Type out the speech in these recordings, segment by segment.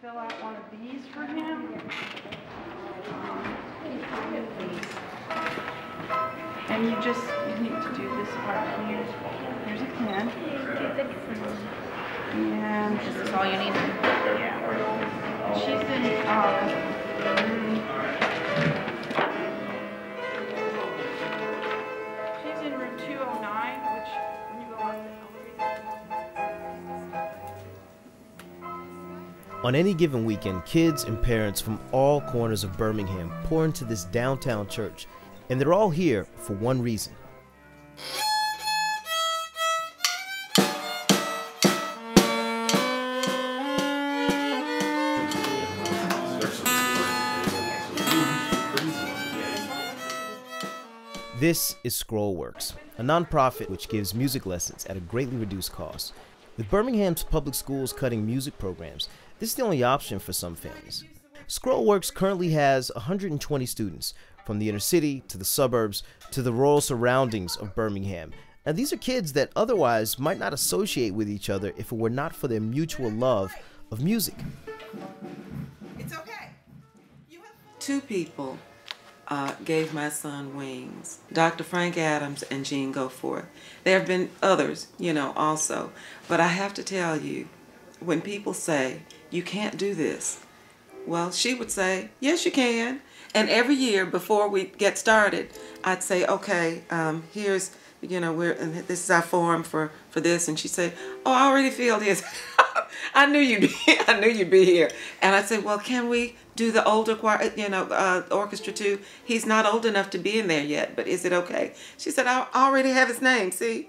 fill out one of these for him. And you need to do this part here. Here's a pen. And this is all you need. Yeah. She's in room 209, which when you go up the elevator. On any given weekend, kids and parents from all corners of Birmingham pour into this downtown church, and they're all here for one reason. This is Scrollworks, a nonprofit which gives music lessons at a greatly reduced cost. With Birmingham's public schools cutting music programs, this is the only option for some families. Scrollworks currently has 120 students, from the inner city to the suburbs to the rural surroundings of Birmingham. Now, these are kids that otherwise might not associate with each other if it were not for their mutual love of music. It's okay. Two people gave my son wings. Dr. Frank Adams and Jean Goforth. There have been others, also. But I have to tell you, when people say, you can't do this, well, she would say, yes, you can. And every year before we get started, I'd say, okay, here's, and this is our form for this. And she'd say, oh, I already feel this. I knew you'd be here. And I'd say, well, can we do the older choir, orchestra too? He's not old enough to be in there yet, but is it okay? She said, I already have his name, see?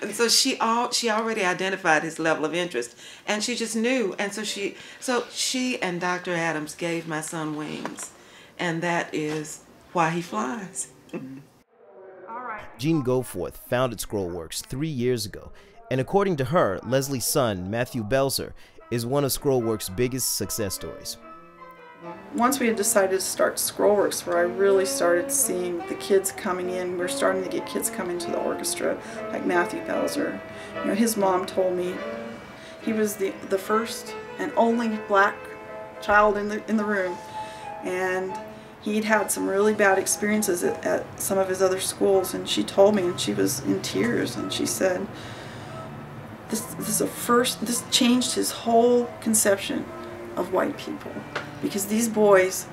And so she already identified his level of interest, and she just knew. And so she and Dr. Adams gave my son wings, and that is why he flies. Jean Goforth founded Scrollworks 3 years ago, and according to her, Leslie's son, Matthew Belzer, is one of Scrollworks' biggest success stories. Once we had decided to start Scrollworks, where I really started seeing the kids coming in, we were starting to get kids coming to the orchestra, like Matthew Belzer. His mom told me he was the first and only black child in the room, and he'd had some really bad experiences at some of his other schools, and she told me, and she was in tears, and she said, this changed his whole conception of white people, because these boys,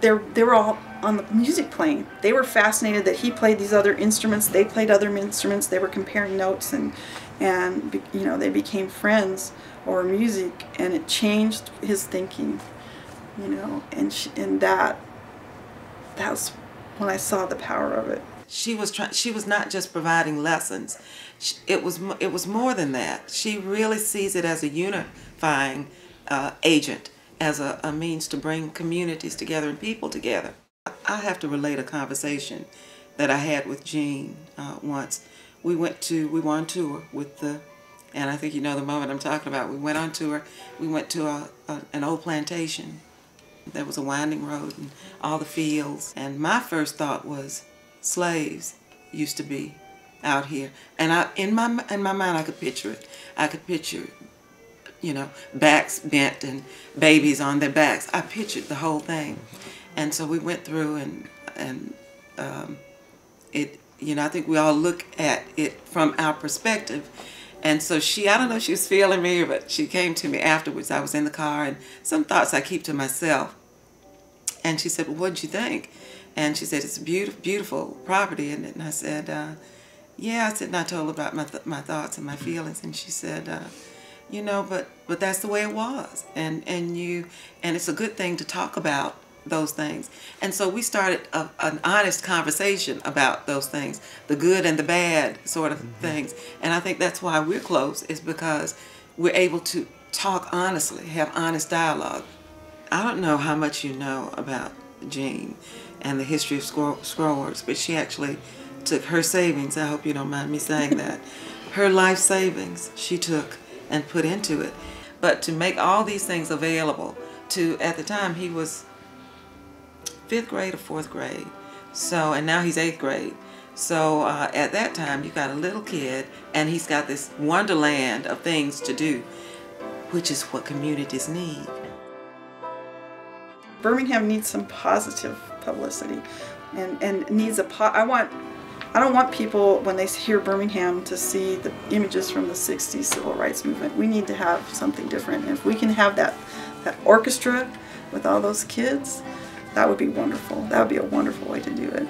they were all on the music plane. They were fascinated that he played these other instruments, they played other instruments, they were comparing notes, and they became friends over music, and it changed his thinking, and that's when I saw the power of it. She was not just providing lessons. It was more than that. She really sees it as a unifying agent, as a means to bring communities together and people together. I have to relate a conversation that I had with Jean once. We were on tour with and I think you know the moment I'm talking about. We went on tour. We went to an old plantation. There was a winding road and all the fields. And my first thought was, slaves used to be out here. And in my mind I could picture it. I could picture, backs bent and babies on their backs. I pictured the whole thing. And so we went through and I think we all look at it from our perspective. And so I don't know if she was feeling me, but she came to me afterwards. I was in the car, and some thoughts I keep to myself. And she said, well, what'd you think? And she said, it's a beautiful, beautiful property, isn't it? And I said, yeah. I said, and I told her about my thoughts and my feelings. And she said, but that's the way it was. And it's a good thing to talk about those things. And so we started an honest conversation about those things, the good and the bad sort of things. And I think that's why we're close, is because we're able to talk honestly, have honest dialogue. I don't know how much you know about Jean and the history of Scrollworks, but she actually took her savings, I hope you don't mind me saying that, her life savings she took and put into it. But to make all these things available to, at the time he was 5th grade or 4th grade, and now he's 8th grade. So at that time you got a little kid and he's got this wonderland of things to do. which is what communities need. Birmingham needs some positive publicity, and needs I don't want people, when they hear Birmingham, to see the images from the 60s civil rights movement. We need to have something different. And if we can have that orchestra with all those kids, that would be wonderful. That would be a wonderful way to do it.